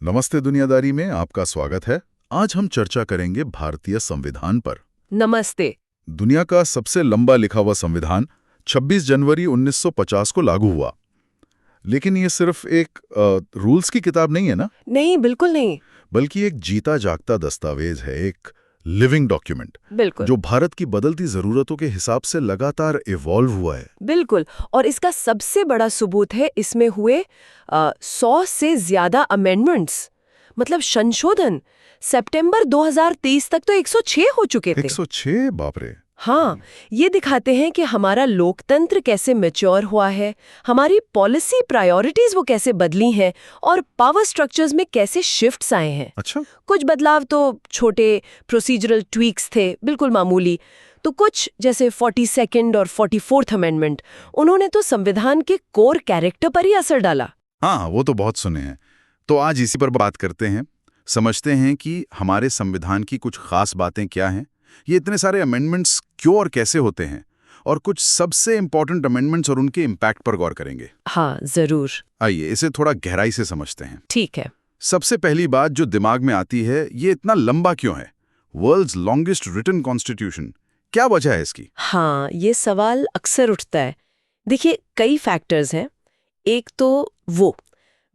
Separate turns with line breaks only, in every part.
नमस्ते दुनियादारी में आपका स्वागत है। आज हम चर्चा करेंगे भारतीय संविधान पर।
नमस्ते।
दुनिया का सबसे लंबा लिखा हुआ संविधान 26 जनवरी 1950 को लागू हुआ। लेकिन ये सिर्फ एक रूल्स की किताब नहीं है ना,
नहीं, बिल्कुल नहीं।
बल्कि एक जीता जागता दस्तावेज है, एक लिविंग डॉक्यूमेंट
बिल्कुल
जो भारत की बदलती जरूरतों के हिसाब से लगातार इवॉल्व हुआ है।
बिल्कुल। और इसका सबसे बड़ा सबूत है इसमें हुए 100 से ज्यादा अमेंडमेंट्स, मतलब संशोधन। सितंबर 2023 तक तो 106 हो चुके थे।
106, बाप रे।
हाँ, ये दिखाते हैं कि हमारा लोकतंत्र कैसे मैच्योर हुआ है, हमारी पॉलिसी प्रायोरिटीज वो कैसे बदली हैं और पावर स्ट्रक्चर्स में कैसे शिफ्ट्स आए हैं।
अच्छा,
कुछ बदलाव तो छोटे प्रोसीजरल ट्वीक्स थे, बिल्कुल मामूली। तो कुछ जैसे 42nd और 44th अमेंडमेंट, उन्होंने तो संविधान के कोर कैरेक्टर पर ही असर डाला।
हाँ, वो तो बहुत सुने हैं। तो आज इसी पर बात करते हैं, समझते हैं कि हमारे संविधान की कुछ खास बातें क्या हैं, ये इतने सारे अमेंडमेंट्स क्यों और कैसे होते हैं, और कुछ सबसे इंपॉर्टेंट अमेंडमेंट्स और उनके इम्पैक्ट पर गौर करेंगे।
हाँ, जरूर।
आइए इसे थोड़ा गहराई से समझते हैं।
ठीक है।
सबसे पहली बात जो दिमाग में आती है, ये इतना लंबा क्यों है? वर्ल्ड्स लॉन्गेस्ट रिटन कॉन्स्टिट्यूशन, क्या वजह है इसकी?
हाँ, ये सवाल अक्सर उठता है। देखिए, कई फैक्टर्स हैं। एक तो वो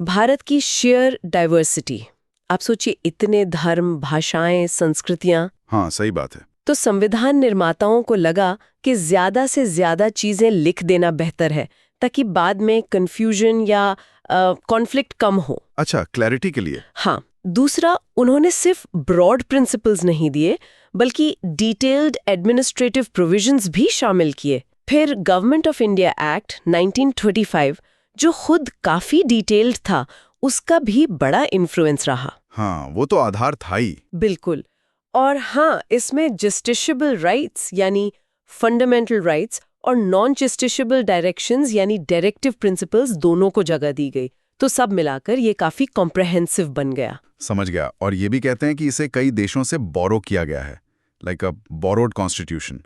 भारत की शेयर डाइवर्सिटी। आप सोचिए, इतने धर्म, भाषाएं, संस्कृतियां।
हाँ, सही बात है।
तो संविधान निर्माताओं को लगा कि ज्यादा से ज्यादा चीजें लिख देना बेहतर है, ताकि बाद में कंफ्यूजन या कॉन्फ्लिक्ट कम हो।
अच्छा, क्लैरिटी के लिए।
हाँ, दूसरा, उन्होंने सिर्फ ब्रॉड प्रिंसिपल्स नहीं दिए, बल्कि डिटेल्ड एडमिनिस्ट्रेटिव प्रोविजंस भी शामिल किए। फिर गवर्नमेंट ऑफ इंडिया एक्ट 1925, जो खुद काफी डिटेल्ड था, उसका भी बड़ा इन्फ्लुएंस रहा।
हाँ, वो तो आधार था ही।
बिल्कुल। और हाँ, इसमें जस्टिशेबल राइट्स यानी फंडामेंटल राइट्स और नॉन जस्टिशेबल डायरेक्शंस यानी डायरेक्टिव प्रिंसिपल्स दोनों को जगह दी गई। तो सब मिलाकर ये काफी कॉम्प्रहेंसिव बन गया।
समझ गया। और ये भी कहते हैं कि इसे कई देशों से बोरो किया गया है, लाइक अ बोरोड कॉन्स्टिट्यूशन।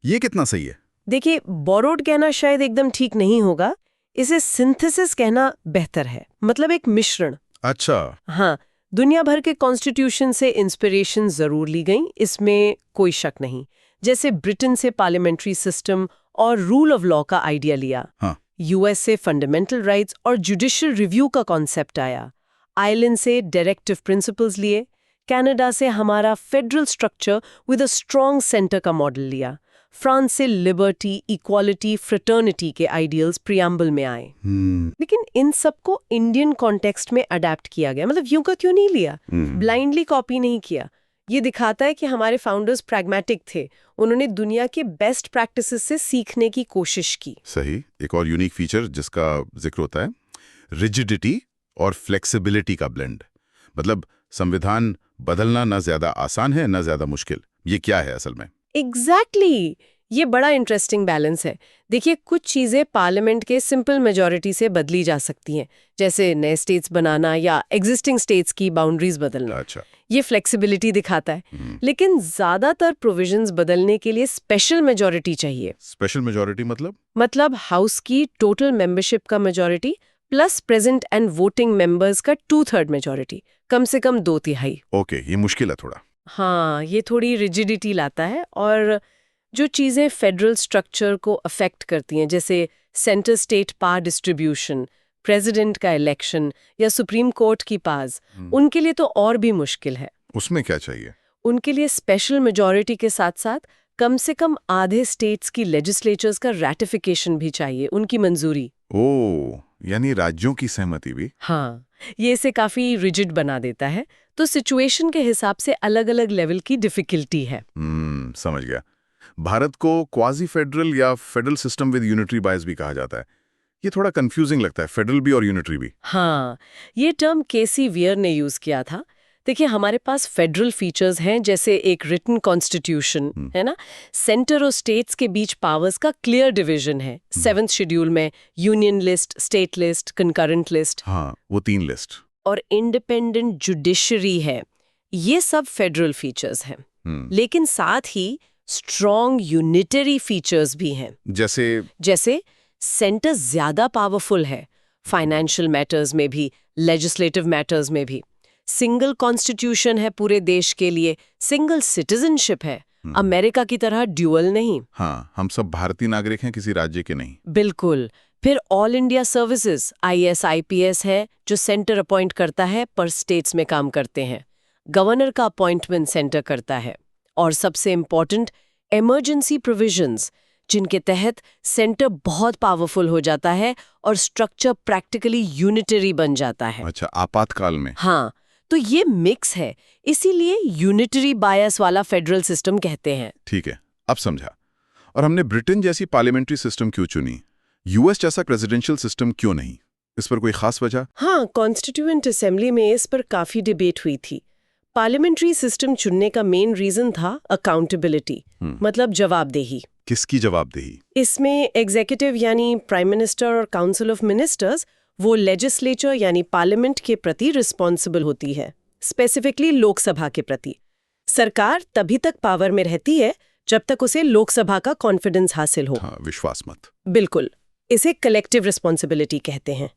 ये कितना सही है?
देखिए, बोरोड कहना शायद एकदम ठीक नहीं होगा, इसे सिंथेसिस कहना बेहतर है, मतलब एक मिश्रण।
अच्छा।
हाँ, दुनिया भर के कॉन्स्टिट्यूशन से इंस्पिरेशन जरूर ली गई, इसमें कोई शक नहीं। जैसे ब्रिटेन से पार्लियामेंट्री सिस्टम और रूल ऑफ लॉ का आइडिया लिया।
हाँ।
यूएस से फंडामेंटल राइट्स और जुडिशियल रिव्यू का कॉन्सेप्ट आया। आयरलैंड से डायरेक्टिव प्रिंसिपल्स लिए। कनाडा से हमारा federal structure with a strong centre का मॉडल लिया। फ्रांस से लिबर्टी, इक्वालिटी, फ्रेटर्निटी के आइडियल्स प्रियम्बल में आए। लेकिन इन सबको इंडियन कॉन्टेक्स्ट में अडेप्ट किया गया, मतलब यूं का क्यों नहीं लिया, ब्लाइंडली कॉपी नहीं किया। ये दिखाता है कि हमारे फाउंडर्स प्रैग्मेटिक थे, उन्होंने दुनिया के बेस्ट प्रैक्टिसेस से सीखने की कोशिश की।
सही। एक और यूनिक फीचर जिसका जिक्र होता है, रिजिडिटी और फ्लेक्सिबिलिटी का ब्लेंड। मतलब संविधान बदलना ना ज्यादा आसान है ना ज्यादा मुश्किल। ये क्या है असल में?
एग्जैक्टली ये बड़ा इंटरेस्टिंग बैलेंस है। देखिए, कुछ चीजें पार्लियामेंट के सिंपल मेजॉरिटी से बदली जा सकती हैं, जैसे नए स्टेट्स बनाना या एग्जिस्टिंग स्टेट्स की बाउंड्रीज बदलना।
अच्छा।
ये फ्लेक्सिबिलिटी दिखाता है। लेकिन ज्यादातर प्रोविजंस बदलने के लिए स्पेशल मेजॉरिटी चाहिए।
स्पेशल मेजॉरिटी
मतलब हाउस की टोटल मेंबरशिप का majority plus present and voting members का 2/3 मेजॉरिटी, कम से कम 2/3।
ओके, ये मुश्किल है थोड़ा।
हाँ, ये थोड़ी रिजिडिटी लाता है। और जो चीज़ें फेडरल स्ट्रक्चर को अफेक्ट करती हैं, जैसे centre state power distribution, president का इलेक्शन या सुप्रीम कोर्ट की पावर्स, उनके लिए तो और भी मुश्किल है।
उसमें क्या चाहिए?
उनके लिए स्पेशल मेजॉरिटी के साथ साथ कम से कम आधे स्टेट्स की लेजिस्लेचर्स का रैटिफिकेशन भी चाहिए, उनकी मंजूरी।
ओह, यानी राज्यों की सहमति भी।
हाँ, ये इसे काफी रिजिड बना देता है। तो सिचुएशन के हिसाब से अलग-अलग लेवल की डिफिकल्टी है।
समझ गया। भारत को क्वाजी फेडरल या फेडरल सिस्टम विद यूनिटरी बायस भी कहा जाता है। ये थोड़ा कंफ्यूजिंग लगता है, फेडरल भी और यूनिटरी भी।
हाँ, ये टर्म केसी वियर ने यूज किया था। देखिए, हमारे पास फेडरल फीचर्स हैं, जैसे एक रिटन कॉन्स्टिट्यूशन है ना, सेंटर और स्टेट्स के बीच पावर्स का क्लियर डिवीजन है। 7th शेड्यूल में union list, state list, concurrent list.
हाँ, वो 3 लिस्ट।
और इंडिपेंडेंट जुडिशरी है। ये सब फेडरल फीचर्स हैं। लेकिन साथ ही स्ट्रॉन्ग यूनिटरी फीचर्स भी हैं। जैसे सेंटर ज्यादा पावरफुल है, फाइनेंशियल मैटर्स में भी, लेजिस्लेटिव मैटर्स में भी। सिंगल कॉन्स्टिट्यूशन है पूरे देश के लिए, सिंगल सिटीजनशिप है, अमेरिका की तरह ड्यूअल नहीं।
हाँ, हम सब भारतीय नागरिक हैं, किसी राज्य के नहीं।
बिल्कुल। फिर all India services IAS IPS है जो सेंटर अपॉइंट करता है पर स्टेट्स में काम करते हैं। गवर्नर का अपॉइंटमेंट सेंटर करता है। और सबसे इम्पोर्टेंट इमरजेंसी प्रोविजंस, जिनके तहत सेंटर बहुत पावरफुल हो जाता है और स्ट्रक्चर प्रैक्टिकली यूनिटरी बन जाता है।
अच्छा, आपातकाल में।
हाँ, तो ये मिक्स है, इसीलिए यूनिटरी बायस वाला फेडरल सिस्टम कहते हैं।
ठीक है, अब समझा। और हमने ब्रिटेन जैसी पार्लियामेंट्री सिस्टम क्यों चुनी? US जैसा प्रेसिडेंशियल सिस्टम क्यों नहीं? इस पर कोई खास वजह?
हाँ, कॉन्स्टिट्यूएंट असेंबली में इस पर काफी डिबेट हुई थी। पार्लियामेंट्री सिस्टम चुनने का मेन रीजन था अकाउंटेबिलिटी, मतलब जवाबदेही।
किसकी जवाबदेही?
इसमें एग्जीक्यूटिव यानी प्राइम मिनिस्टर और काउंसिल ऑफ मिनिस्टर्स, वो लेजिस्लेचर यानी पार्लियामेंट के प्रति रिस्पॉन्सिबल होती है, स्पेसिफिकली लोकसभा के प्रति। सरकार तभी तक पावर में रहती है जब तक उसे लोकसभा का कॉन्फिडेंस हासिल हो।
हाँ, विश्वास मत।
बिल्कुल, इसे कलेक्टिव रिस्पॉन्सिबिलिटी कहते हैं।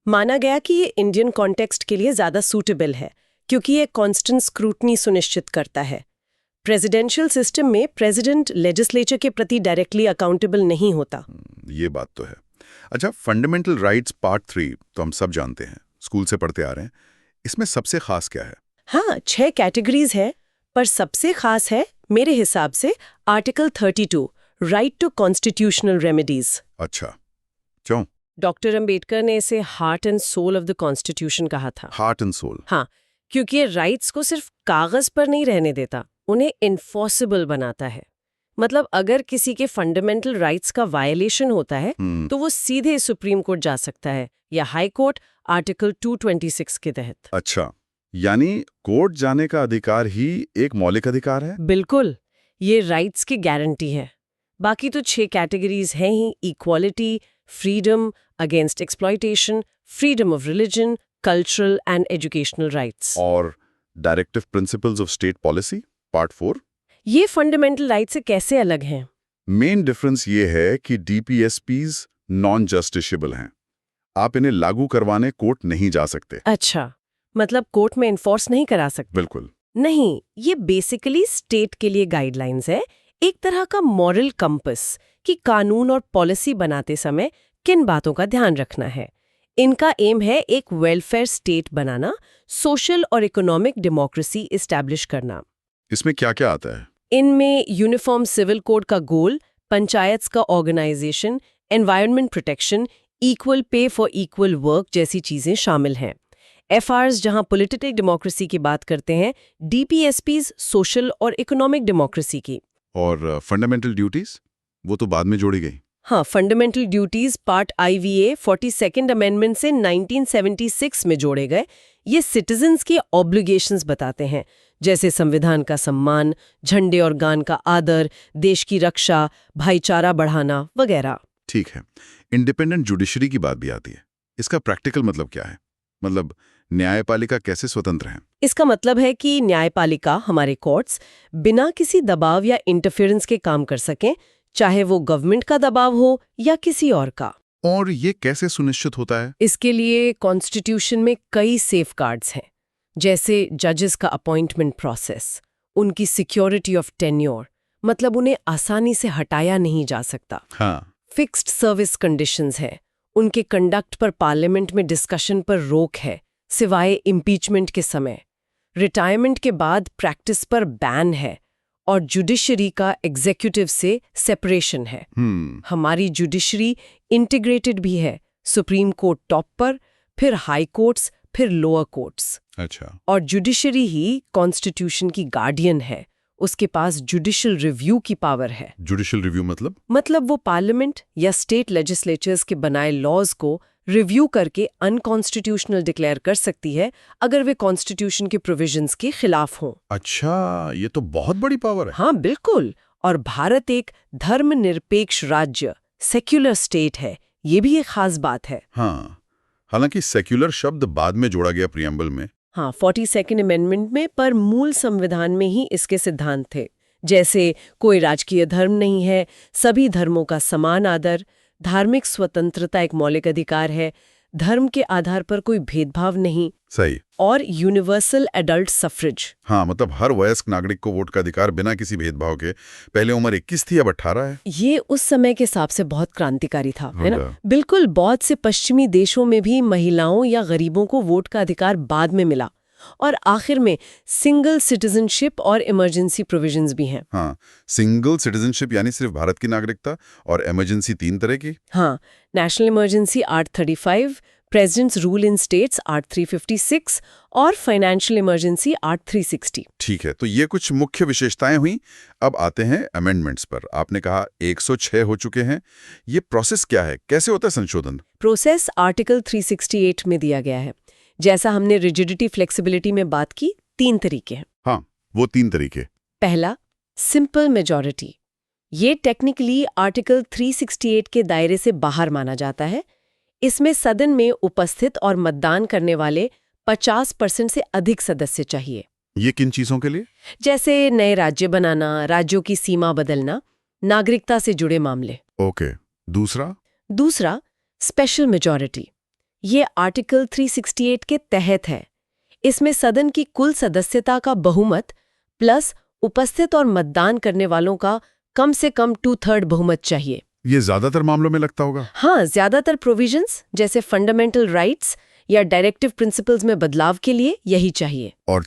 माना गया कि ये इंडियन कॉन्टेक्स्ट के लिए ज्यादा सूटेबल है क्योंकि ये कांस्टेंट स्क्रूटनी सुनिश्चित करता है। प्रेसिडेंशियल सिस्टम में प्रेसिडेंट लेजिस्लेचर के प्रति डायरेक्टली अकाउंटेबल नहीं होता।
ये बात तो है। अच्छा, फंडामेंटल राइट्स पार्ट 3 तो हम सब जानते हैं, स्कूल से पढ़ते आ रहे हैं। इसमें सबसे खास क्या है?
हाँ, 6 कैटेगरीज है, पर सबसे खास है मेरे हिसाब से article 32, right to constitutional remedies.
अच्छा, क्यों?
डॉक्टर अंबेडकर ने इसे heart and soul of the constitution कहा था।
Heart and soul?
हाँ, क्योंकि ये राइट्स को सिर्फ कागज पर नहीं रहने देता, उन्हें इन्फोर्सिबल बनाता है। मतलब अगर किसी के फंडामेंटल राइट्स का वायलेशन होता है तो वो सीधे सुप्रीम कोर्ट जा सकता है या हाई कोर्ट आर्टिकल 226 के तहत।
अच्छा, यानी कोर्ट जाने का अधिकार ही एक मौलिक अधिकार है?
बिल्कुल, ये राइट्स की गारंटी है। बाकी तो 6 कैटेगरीज हैं ही, equality, freedom against exploitation, freedom of religion, cultural and educational rights.
और directive principles of state policy part 4?
ये फंडामेंटल राइट से कैसे अलग हैं?
मेन डिफरेंस ये है कि DPSPs नॉन जस्टिसेबल हैं। आप इन्हें लागू करवाने कोर्ट नहीं जा सकते।
अच्छा, मतलब कोर्ट में इन्फोर्स नहीं करा सकते?
बिल्कुल
नहीं, ये बेसिकली स्टेट के लिए गाइडलाइंस है, एक तरह का मॉरल कंपस कि कानून और पॉलिसी बनाते समय किन बातों का ध्यान रखना है। इनका एम है एक वेलफेयर स्टेट बनाना, सोशल और इकोनॉमिक डेमोक्रेसी इस्टेब्लिश करना।
इसमें क्या क्या आता है?
इनमें यूनिफॉर्म सिविल कोड का गोल, पंचायत का organisation, environment protection, equal pay for equal work जैसी चीजें शामिल हैं। FRs जहां पॉलिटिकल डेमोक्रेसी की बात करते हैं, DPSPs सोशल और इकोनॉमिक डेमोक्रेसी की।
और फंडामेंटल ड्यूटीज वो तो बाद में जोड़ी गई।
हाँ, fundamental duties part IVA 42nd amendment से 1976 में जोड़े गए। ये सिटीजन्स की ऑब्लिगेशंस बताते हैं, जैसे संविधान का सम्मान, झंडे और गान का आदर, देश की रक्षा, भाईचारा बढ़ाना वगैरह।
ठीक है, इंडिपेंडेंट जुडिशरी की बात भी आती है। इसका प्रैक्टिकल मतलब क्या है? मतलब न्यायपालिका कैसे स्वतंत्र है?
इसका मतलब है कि न्यायपालिका, हमारे कोर्ट्स, बिना किसी दबाव या इंटरफेरेंस के काम कर सकें, चाहे वो गवर्नमेंट का दबाव हो या किसी और का।
और ये कैसे सुनिश्चित होता है?
इसके लिए कॉन्स्टिट्यूशन में कई सेफगार्ड्स हैं, जैसे जजेस का अपॉइंटमेंट प्रोसेस, उनकी सिक्योरिटी ऑफ टेन्योर, मतलब उन्हें आसानी से हटाया नहीं जा सकता।
हाँ,
फिक्स्ड सर्विस कंडीशंस है, उनके कंडक्ट पर पार्लियामेंट में डिस्कशन पर रोक है, सिवाय इम्पीचमेंट के समय। रिटायरमेंट के बाद प्रैक्टिस पर बैन है, और जुडिशरी का एग्जीक्यूटिव से सेपरेशन है। हमारी जुडिशरी इंटीग्रेटेड भी है, सुप्रीम कोर्ट टॉप पर, फिर हाई कोर्ट्स, फिर लोअर कोर्ट्स।
अच्छा।
और जुडिशरी ही कॉन्स्टिट्यूशन की गार्डियन है, उसके पास जुडिशियल रिव्यू की पावर है।
जुडिशियल रिव्यू
मतलब वो पार्लियामेंट या स्टेट लेजिस्लेचर्स के बनाए लॉज को रिव्यू करके अनकॉन्स्टिट्यूशनल डिक्लेयर कर सकती है अगर वे कॉन्स्टिट्यूशन के प्रोविजंस के खिलाफ हों।
अच्छा, ये तो बहुत बड़ी पावर है।
हाँ, बिल्कुल। और भारत एक धर्मनिरपेक्ष राज्य, सेक्युलर स्टेट है, ये भी एक खास बात है।
हाँ, हालांकि सेक्युलर शब्द बाद में जोड़ा गया प्रियम्बल में।
हाँ, 42nd अमेंडमेंट में, पर मूल संविधान में ही इसके सिद्धांत थे, जैसे कोई राजकीय धर्म नहीं है, सभी धर्मों का समान आदर, धार्मिक स्वतंत्रता एक मौलिक अधिकार है, धर्म के आधार पर कोई भेदभाव नहीं,
सही।
और यूनिवर्सल एडल्ट सफ्रेज।
हाँ, मतलब हर वयस्क नागरिक को वोट का अधिकार बिना किसी भेदभाव के। पहले उम्र 21 थी, अब 18 है।
ये उस समय के हिसाब से बहुत क्रांतिकारी था, है ना?
होगा।
बिल्कुल। बहुत से पश्चिमी देशों में भी महिलाओं या गरीबों को वोट का अधिकार बाद में मिला। और आखिर में सिंगल सिटीजनशिप और इमरजेंसी प्रोविजंस भी हैं।
हाँ, सिंगल सिटीजनशिप यानी सिर्फ भारत की नागरिकता, और इमरजेंसी 3 तरह की।
हाँ, national emergency art 35, presidents rule in states art 356 और फाइनेंशियल इमरजेंसी आर्ट 360।
ठीक है, तो ये कुछ मुख्य विशेषताएं हुई। अब आते हैं अमेंडमेंट्स पर। आपने कहा 106 हो चुके हैं। ये प्रोसेस क्या है, कैसे होता है संशोधन?
प्रोसेस आर्टिकल 368 में दिया गया है। जैसा हमने रिजिडिटी फ्लेक्सिबिलिटी में बात की, 3 तरीके हैं।
हाँ, वो 3 तरीके।
पहला, सिंपल मेजॉरिटी। ये टेक्निकली आर्टिकल 368 के दायरे से बाहर माना जाता है। इसमें सदन में उपस्थित और मतदान करने वाले 50% से अधिक सदस्य चाहिए।
ये किन चीजों के लिए?
जैसे नए राज्य बनाना, राज्यों की सीमा बदलना, नागरिकता से जुड़े मामले।
ओके। दूसरा?
Special majority. ये आर्टिकल 368 के तहत है। इसमें सदन की कुल सदस्यता का बहुमत प्लस उपस्थित और मतदान करने वालों का कम से कम 2/3 बहुमत चाहिए।
ये ज्यादातर मामलों में लगता होगा।
हाँ, ज्यादातर प्रोविजंस जैसे फंडामेंटल राइट्स या डायरेक्टिव प्रिंसिपल्स में बदलाव के लिए यही चाहिए।
और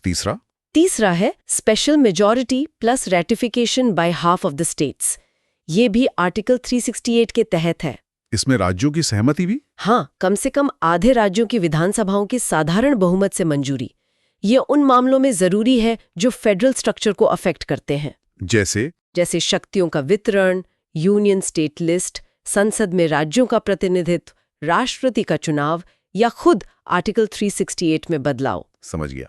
तीसरा है special majority plus ratification by half of the states. ये भी आर्टिकल 368 के तहत है।
इसमें राज्यों की सहमति भी?
हाँ, कम से कम आधे राज्यों की विधानसभाओं की साधारण बहुमत से मंजूरी। ये उन मामलों में जरूरी है जो फेडरल स्ट्रक्चर को अफेक्ट करते हैं, जैसे शक्तियों का वितरण, यूनियन स्टेट लिस्ट, संसद में राज्यों का प्रतिनिधित्व, राष्ट्रपति का चुनाव या खुद आर्टिकल 368 में बदलाव।
समझ गया।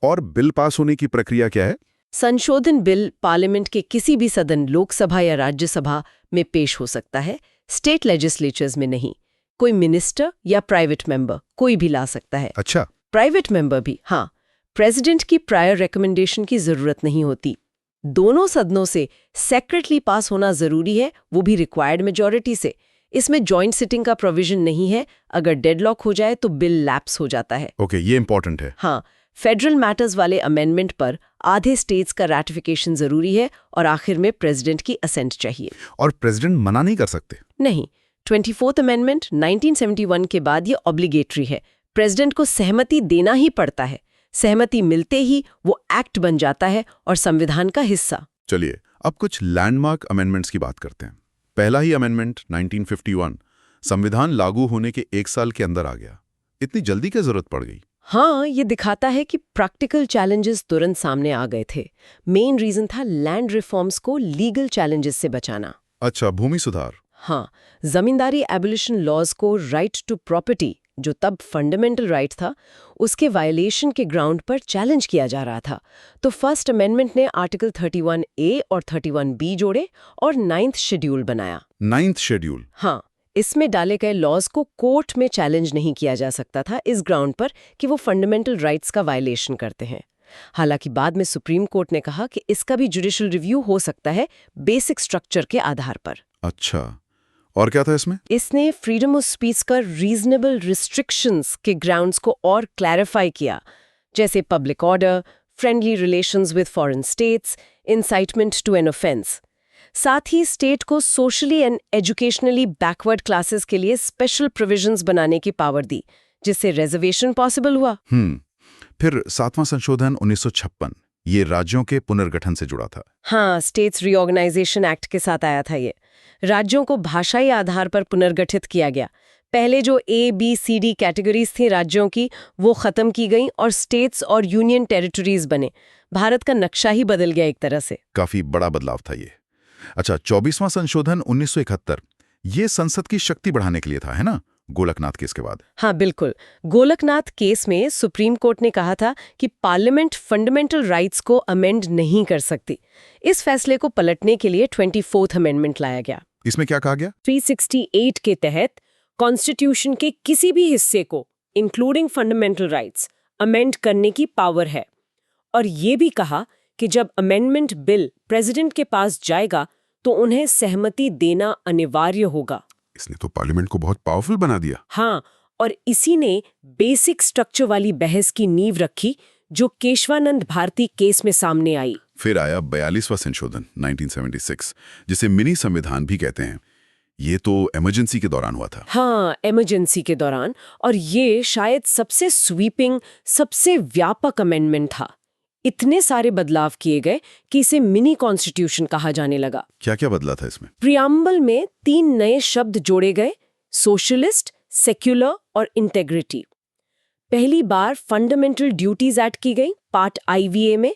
और बिल पास होने की प्रक्रिया क्या है?
संशोधन बिल पार्लियामेंट के किसी भी सदन, लोकसभा या राज्यसभा में पेश हो सकता है, स्टेट लेजिस्लेचर्स में नहीं। कोई मिनिस्टर या प्राइवेट मेंबर कोई भी ला सकता है।
अच्छा।
प्राइवेट मेंबर भी, हाँ। प्रेसिडेंट की प्रायर रिकमेंडेशन की जरूरत नहीं होती। दोनों सदनों से सेक्रेटली पास होना जरूरी है, वो भी रिक्वायर्ड मेजॉरिटी से। इसमें जॉइंट सिटिंग का प्रोविजन नहीं है। अगर डेडलॉक हो जाए तो बिल लैप्स हो जाता है।
ओके, ये इंपॉर्टेंट है।
हाँ, फेडरल मैटर्स वाले अमेंडमेंट पर आधे स्टेट्स का रैटिफिकेशन जरूरी है और आखिर में प्रेसिडेंट की असेंट चाहिए।
और प्रेसिडेंट मना नहीं कर सकते?
नहीं। 24th अमेंडमेंट 1971 के बाद ये ऑब्लिगेटरी है। प्रेसिडेंट को सहमति देना ही पड़ता है। सहमति मिलते ही वो एक्ट बन जाता है और संविधान का हिस्सा।
चलिए, अब कुछ लैंडमार्क अमेंडमेंट्स की बात करते हैं। पहला ही अमेंडमेंट 1951 संविधान लागू होने के 1 साल के अंदर आ गया। इतनी जल्दी क्या जरूरत पड़ गई?
हाँ, ये दिखाता है कि प्रैक्टिकल चैलेंजेस तुरंत सामने आ गए थे। मेन रीजन था लैंड रिफॉर्म्स को लीगल चैलेंजेस से बचाना।
अच्छा, भूमि सुधार।
हाँ, जमींदारी एबोलिशन लॉज को राइट टू प्रॉपर्टी, जो तब फंडामेंटल राइट था, उसके वायलेशन के ग्राउंड पर चैलेंज किया जा रहा था। तो फर्स्ट अमेंडमेंट ने आर्टिकल 31A और 31B जोड़े और 9th शेड्यूल बनाया।
9th schedule?
हाँ, इसमें डाले गए लॉज को कोर्ट में चैलेंज नहीं किया जा सकता था इस ग्राउंड पर कि वो फंडामेंटल राइट्स का वायलेशन करते हैं। हालांकि बाद में सुप्रीम कोर्ट ने कहा कि इसका भी जुडिशियल रिव्यू हो सकता है बेसिक स्ट्रक्चर के आधार पर।
अच्छा, और क्या था इसमें?
इसने फ्रीडम ऑफ स्पीच का रीजनेबल रिस्ट्रिक्शंस के ग्राउंड्स को और क्लैरिफाई किया, जैसे public order, friendly relations with foreign states, incitement to an offence. साथ ही स्टेट को socially and educationally backward classes के लिए स्पेशल प्रोविजंस बनाने की पावर दी, जिससे रिजर्वेशन पॉसिबल हुआ।
फिर 7वां संशोधन 1956, ये राज्यों के पुनर्गठन से जुड़ा था।
हाँ, स्टेट्स रीऑर्गेनाइजेशन एक्ट के साथ आया था ये। राज्यों को भाषाई आधार पर पुनर्गठित किया गया। पहले जो ABCD कैटेगरीज थी राज्यों की, वो खत्म की गई और स्टेट्स और यूनियन टेरिटरीज बने। भारत का नक्शा ही बदल गया एक तरह से।
काफी बड़ा बदलाव था ये। अच्छा, 24वां संशोधन 1971, ये संसद की शक्ति बढ़ाने के लिए था, है ना? गोलकनाथ केस के बाद।
हाँ, बिल्कुल। गोलकनाथ केस में सुप्रीम कोर्ट ने कहा था कि पार्लियामेंट फंडामेंटल राइट्स को अमेंड नहीं कर सकती। इस फैसले को पलटने के लिए 24th अमेंडमेंट लाया गया।
इसमें क्या कहा गया?
368 के तहत कॉन्स्टिट्यूशन के किसी भी हिस्से को, इंक्लूडिंग फंडामेंटल राइट्स, अमेंड करने की पावर है। और ये भी कहा कि जब अमेंडमेंट बिल प्रेसिडेंट के पास जाएगा तो उन्हें सहमति देना अनिवार्य होगा।
इसने तो पार्लियामेंट को बहुत पावरफुल बना दिया।
हाँ, और इसी ने बेसिक स्ट्रक्चर वाली बहस की नींव रखी जो केशवानंद भारती केस में सामने आई।
फिर आया 42वां संशोधन 1976, जिसे मिनी संविधान भी कहते हैं। ये तो इमरजेंसी के दौरान हुआ था।
हाँ, इमरजेंसी के दौरान, और ये शायद सबसे स्वीपिंग, सबसे व्यापक अमेंडमेंट था। इतने सारे बदलाव किए गए कि इसे मिनी कॉन्स्टिट्यूशन कहा जाने लगा।
क्या क्या बदला था इसमें?
प्रियम्बल में 3 नए शब्द जोड़े गए, सोशलिस्ट, सेक्युलर और इंटेग्रिटी। पहली बार फंडामेंटल ड्यूटीज ऐड की गई पार्ट IVA में।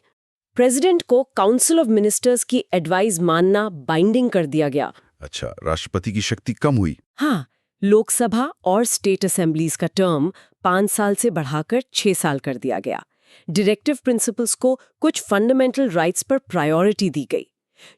प्रेसिडेंट को काउंसिल ऑफ मिनिस्टर्स की एडवाइस मानना बाइंडिंग कर दिया गया।
अच्छा, राष्ट्रपति की शक्ति कम हुई।
हाँ, लोकसभा और स्टेट असेंबलीज का टर्म 5 साल से बढ़ाकर 6 साल कर दिया गया। डायरेक्टिव प्रिंसिपल्स को कुछ फंडामेंटल राइट्स पर प्रायोरिटी दी गई।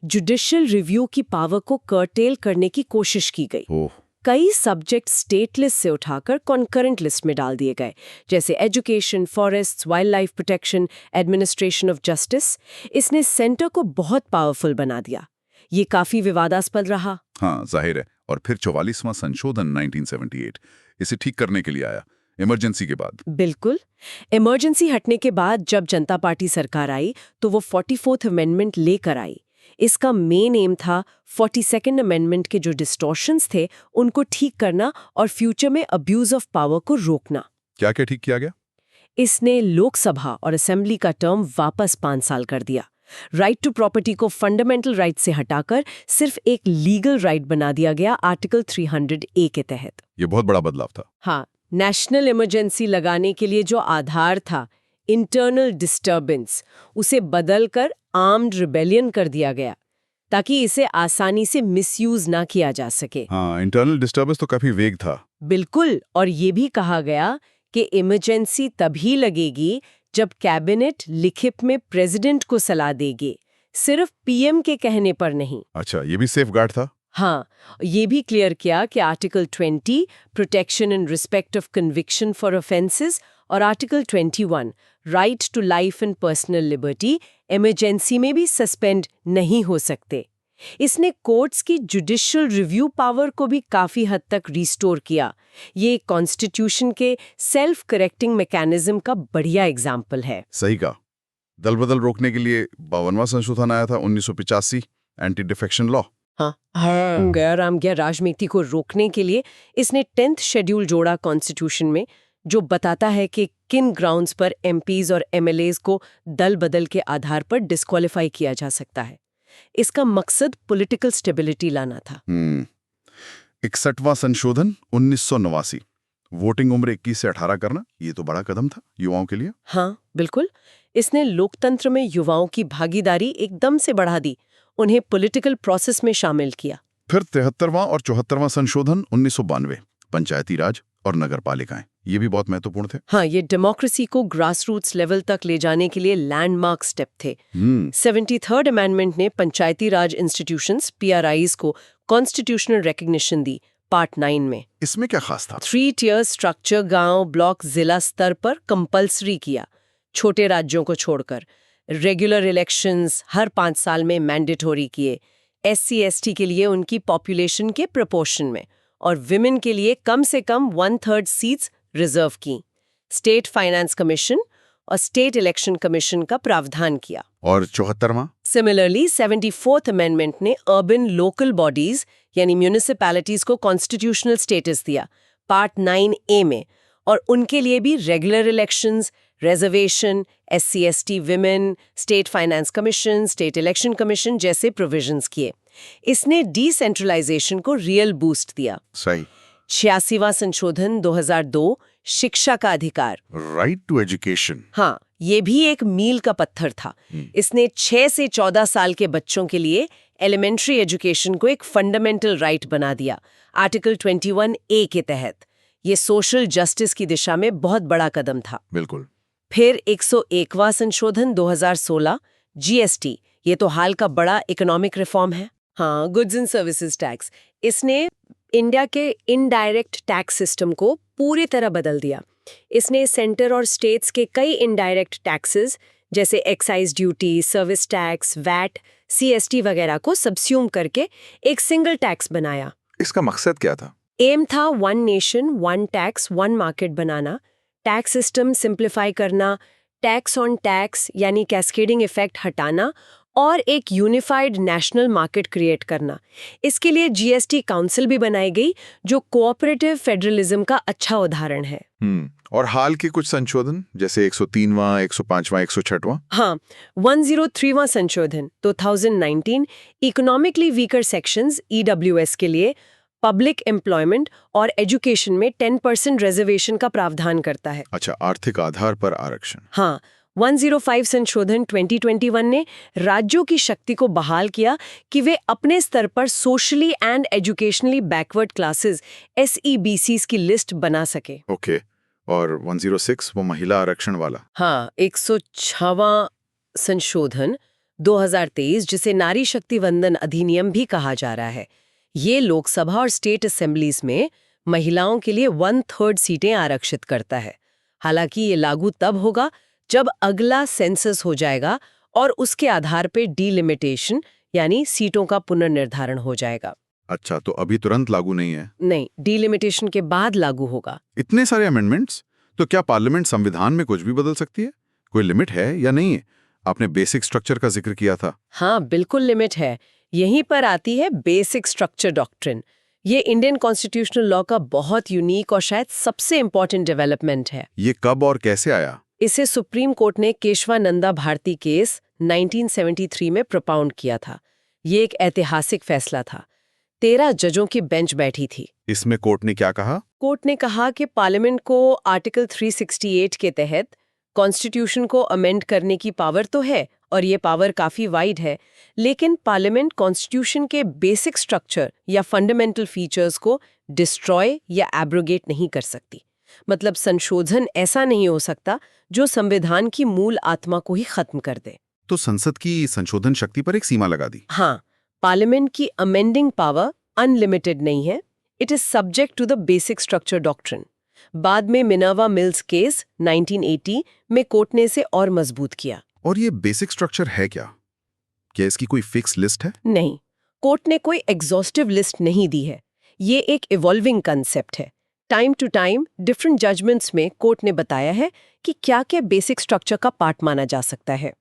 जुडिशियल रिव्यू की पावर को कर्टेल करने की कोशिश की गई।
ओह,
कई सब्जेक्ट स्टेट लिस्ट से उठाकर कॉन्करेंट लिस्ट में डाल दिए गए, जैसे education, forests, wild life protection, administration of justice. इसने सेंटर को बहुत पावरफुल बना दिया। ये काफी विवादास्पद रहा।
हाँ, जाहिर है। और फिर 44वां संशोधन 1978 इसे ठीक करने के लिए आया, इमरजेंसी के बाद।
बिल्कुल, इमरजेंसी हटने के बाद जब जनता पार्टी सरकार आई तो वो 44th अमेंडमेंट लेकर आई। इसका मेन एम था 42nd अमेंडमेंट के जो डिस्टॉर्शंस थे उनको ठीक करना और फ्यूचर में अब्यूज ऑफ पावर को रोकना।
क्या क्या ठीक किया गया?
इसने लोकसभा और असेंबली का टर्म वापस 5 साल कर दिया। राइट टू प्रॉपर्टी को फंडामेंटल राइट से हटाकर सिर्फ एक लीगल राइट बना दिया गया आर्टिकल 300A के तहत।
ये बहुत बड़ा बदलाव था।
हाँ, नेशनल इमरजेंसी लगाने के लिए जो आधार था, इंटरनल डिस्टर्बेंस, उसे बदलकर आर्म्ड रिबेलियन कर दिया गया ताकि इसे आसानी से मिसयूज ना किया जा सके।
हाँ, इंटरनल डिस्टर्बेंस तो काफी वेग था।
बिल्कुल, और ये भी कहा गया कि इमरजेंसी तभी लगेगी जब कैबिनेट लिखित में प्रेसिडेंट को सलाह देगी, सिर्फ PM के कहने पर नहीं।
अच्छा, ये भी सेफगार्ड था।
हाँ, ये भी क्लियर किया कि article 20 protection in respect of conviction for offences और article 21 right to life and personal liberty emergency में भी सस्पेंड नहीं हो सकते। इसने कोर्ट्स की जुडिशियल रिव्यू पावर को भी काफी हद तक रिस्टोर किया। ये कॉन्स्टिट्यूशन के सेल्फ करेक्टिंग मैकेनिज्म का बढ़िया एग्जाम्पल है।
सही कहा। दल बदल रोकने के लिए 52वां संशोधन आया था 1985, एंटी डिफेक्शन लॉ।
हाँ, गैर राजनीति को रोकने के लिए इसने 10th शेड्यूल जोड़ा कॉन्स्टिट्यूशन में, जो बताता है कि किन ग्राउंड्स पर MPs और MLAs को दल बदल के आधार पर डिस्क्वालीफाई किया जा सकता है। इसका मकसद पॉलिटिकल स्टेबिलिटी लाना था।
61वां संशोधन 1989, वोटिंग उम्र 21 से 18 करना। ये तो बड़ा कदम था युवाओं के लिए।
हाँ, बिल्कुल। इसने लोकतंत्र में युवाओं की भागीदारी एकदम से बढ़ा दी, उन्हें पॉलिटिकल प्रोसेस में शामिल किया।
फिर 73वां और 74वां संशोधन 1992, पंचायती राज और नगर पालिकाएं। ये भी बहुत महत्वपूर्ण थे।
हाँ, ये डेमोक्रेसी को ग्रासरूट्स लेवल तक ले जाने के लिए लैंडमार्क स्टेप थे। 73rd अमेंडमेंट ने पंचायती राज इंस्टीट्यूशंस PRIs को कॉन्स्टिट्यूशनल रिकॉग्निशन दी पार्ट 9 में।
इसमें क्या खास था?
3 tier स्ट्रक्चर गांव, ब्लॉक, जिला स्तर पर कंपल्सरी किया, छोटे राज्यों को छोड़कर। रेगुलर इलेक्शंस हर 5 साल में मैंडेटोरी किए, SC/ST के लिए उनकी पॉपुलेशन के प्रोपोर्शन में, और विमेन के लिए कम से कम 1/3 सीट्स रिजर्व की। स्टेट फाइनेंस कमीशन और स्टेट इलेक्शन कमीशन का प्रावधान किया।
और 74वां?
सिमिलरली 74th अमेंडमेंट ने अर्बन लोकल बॉडीज यानी म्यूनिसिपैलिटीज को कॉन्स्टिट्यूशनल स्टेटस दिया पार्ट 9A में, और उनके लिए भी regular elections, reservation, SC/ST women, state finance commission, state election commission जैसे प्रोविजंस किए। इसने डिसेंट्रलाइजेशन को रियल बूस्ट दिया।
सही।
86वां संशोधन 2002, शिक्षा का अधिकार,
राइट टू एजुकेशन।
हाँ, ये भी एक मील का पत्थर था। इसने 6 से 14 साल के बच्चों के लिए एलिमेंट्री एजुकेशन को एक फंडामेंटल राइट बना दिया आर्टिकल 21A के तहत। ये सोशल जस्टिस की दिशा में बहुत बड़ा कदम था।
बिल्कुल।
फिर 101वां संशोधन 2016, GST। ये तो हाल का बड़ा इकोनॉमिक रिफॉर्म है। हाँ, गुड्स एंड सर्विसेज टैक्स। इसने इंडिया के इनडायरेक्ट टैक्स सिस्टम को पूरी तरह बदल दिया। इसने सेंटर और स्टेट्स के कई इनडायरेक्ट टैक्सेस जैसे excise duty, service tax, VAT, CST वगैरह को सबस्यूम करके एक सिंगल टैक्स बनाया।
इसका मकसद क्या था?
एम था one nation one tax one market बनाना, टैक्स सिस्टम सिंप्लीफाई करना, टैक्स ऑन टैक्स यानी कैस्केडिंग इफेक्ट हटाना और एक यूनिफाइड नेशनल मार्केट क्रिएट करना। इसके लिए जीएसटी काउंसिल भी बनाई गई जो कोऑपरेटिव फेडरलिज्म का अच्छा उदाहरण है।
और हाल के कुछ संशोधन जैसे 103वां, 105वां, 106वां?
हाँ, 103वां संशोधन 2019 इकोनॉमिकली वीकर सेक्शंस ईडब्ल्यूएस के लिए पब्लिक एम्प्लॉयमेंट और एजुकेशन में 10% रिजर्वेशन का प्रावधान करता है।
अच्छा, आर्थिक आधार पर आरक्षण।
हाँ, 105 संशोधन 2021 ने राज्यों की शक्ति को बहाल किया कि वे अपने स्तर पर socially and educationally backward classes SEBCs की लिस्ट बना सके।
ओके, और 106 वो महिला आरक्षण वाला?
हाँ, 106वां संशोधन 2023 जिसे नारी शक्ति वंदन अधिनियम भी कहा जा रहा है, ये लोकसभा और स्टेट असेंबलीज में महिलाओं के लिए 1/3 सीटें आरक्षित करता है। हालांकि ये लागू तब होगा जब अगला सेंसस हो जाएगा और उसके आधार पर डीलिमिटेशन यानी सीटों का पुनर्निर्धारण हो जाएगा।
अच्छा, तो अभी तुरंत लागू नहीं है?
नहीं, डीलिमिटेशन के बाद लागू होगा।
इतने सारे अमेंडमेंट्स, तो क्या पार्लियामेंट संविधान में कुछ भी बदल सकती है? कोई लिमिट है या नहीं है? आपने बेसिक स्ट्रक्चर का जिक्र किया था।
हाँ, बिल्कुल लिमिट है। यहीं पर आती है बेसिक स्ट्रक्चर डॉक्ट्रिन। ये इंडियन कॉन्स्टिट्यूशनल लॉ का बहुत यूनिक और शायद सबसे इंपॉर्टेंट डेवलपमेंट है।
ये कब और कैसे आया?
इसे सुप्रीम कोर्ट ने केशवानंदा भारती केस 1973 में प्रोपाउंड किया था। ये एक ऐतिहासिक फैसला था। 13 जजों की बेंच बैठी थी।
इसमें कोर्ट ने क्या कहा?
कोर्ट ने कहा कि पार्लियामेंट को आर्टिकल 368 के तहत कॉन्स्टिट्यूशन को अमेंड करने की पावर तो है और ये पावर काफी वाइड है, लेकिन पार्लियामेंट कॉन्स्टिट्यूशन के बेसिक स्ट्रक्चर या फंडामेंटल फीचर्स को डिस्ट्रॉय या एब्रोगेट नहीं कर सकती। मतलब संशोधन ऐसा नहीं हो सकता जो संविधान की मूल आत्मा को ही खत्म कर दे।
तो संसद की संशोधन शक्ति पर एक सीमा लगा दी।
हाँ, पार्लियामेंट की अमेंडिंग पावर अनलिमिटेड नहीं है। It is subject to the basic structure doctrine. बाद में मिनर्वा मिल्स केस 1980 में कोर्ट ने इसे और मजबूत किया।
और ये बेसिक स्ट्रक्चर है क्या? क्या इसकी कोई फिक्स लिस्ट है?
नहीं, कोर्ट ने कोई एग्जॉस्टिव लिस्ट नहीं दी है। ये एक इवॉल्विंग कंसेप्ट है। Time to time different judgements में कोर्ट ने बताया है कि क्या-क्या बेसिक स्ट्रक्चर का पार्ट माना जा सकता है।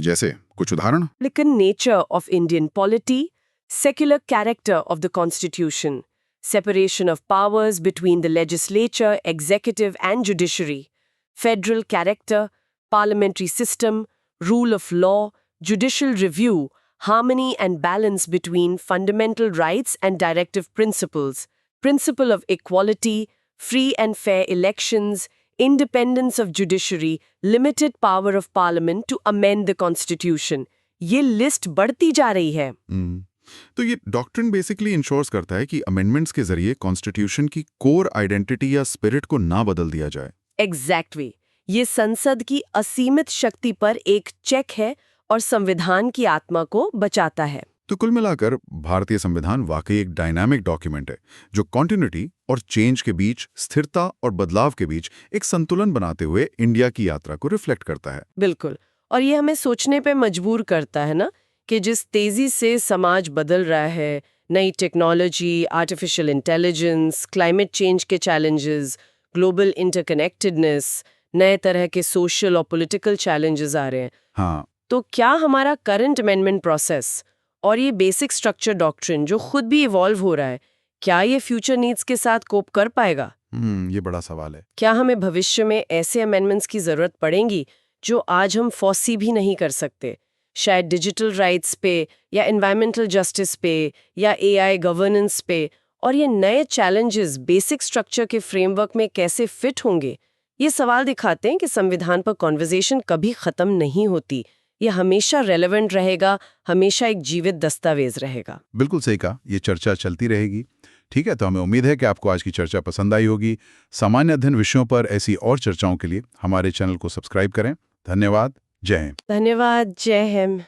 जैसे कुछ उदाहरण?
लेकिन nature of Indian polity, secular character of the constitution, separation of powers between the legislature, executive and judiciary, federal character, parliamentary system, rule of law, judicial review, harmony and balance between fundamental rights and directive principles, principle of equality, free and fair elections, independence of judiciary, limited power of parliament to amend the constitution. ये list बढ़ती जा रही है।
तो ये doctrine basically ensures करता है कि अमेंडमेंट्स के जरिए कॉन्स्टिट्यूशन की कोर आइडेंटिटी या स्पिरिट को ना बदल दिया जाए।
एग्जैक्टली। ये संसद की असीमित शक्ति पर एक चेक है और संविधान की आत्मा को बचाता है।
तो कुल मिलाकर भारतीय संविधान वाकई एक डायनामिक डॉक्यूमेंट है जो कॉन्टिन्यूटी और चेंज के बीच, स्थिरता और बदलाव के बीच एक संतुलन बनाते हुए इंडिया की यात्रा को रिफ्लेक्ट करता है।
बिल्कुल, और ये हमें सोचने पे मजबूर करता है ना कि जिस तेजी से समाज बदल रहा है, नई technology, artificial intelligence, climate change के चैलेंजेस, ग्लोबल इंटरकनेक्टेडनेस, नए तरह के सोशल और पॉलिटिकल चैलेंजेस आ रहे हैं।
हाँ,
तो क्या हमारा करंट अमेंडमेंट प्रोसेस और ये बेसिक स्ट्रक्चर डॉक्ट्रिन जो खुद भी इवॉल्व हो रहा है, क्या ये फ्यूचर नीड्स के साथ कोप कर पाएगा?
ये बड़ा सवाल है।
क्या हमें भविष्य में ऐसे अमेंडमेंट्स की जरूरत पड़ेगी जो आज हम फॉसी भी नहीं कर सकते? शायद डिजिटल राइट्स पे या एनवायरमेंटल जस्टिस पे या AI गवर्नेंस पे। और ये नए चैलेंजेस बेसिक स्ट्रक्चर के फ्रेमवर्क में कैसे फिट होंगे? ये सवाल दिखाते हैं कि संविधान पर कॉन्वर्सेशन कभी खत्म नहीं होती। ये हमेशा रेलेवेंट रहेगा, हमेशा एक जीवित दस्तावेज रहेगा।
बिल्कुल सही कहा, ये चर्चा चलती रहेगी। ठीक है, तो हमें उम्मीद है कि आपको आज की चर्चा पसंद आई होगी। सामान्य अध्ययन विषयों पर ऐसी और चर्चाओं के लिए हमारे चैनल को सब्सक्राइब करें। धन्यवाद। जय हिंद।
धन्यवाद। जय हिंद।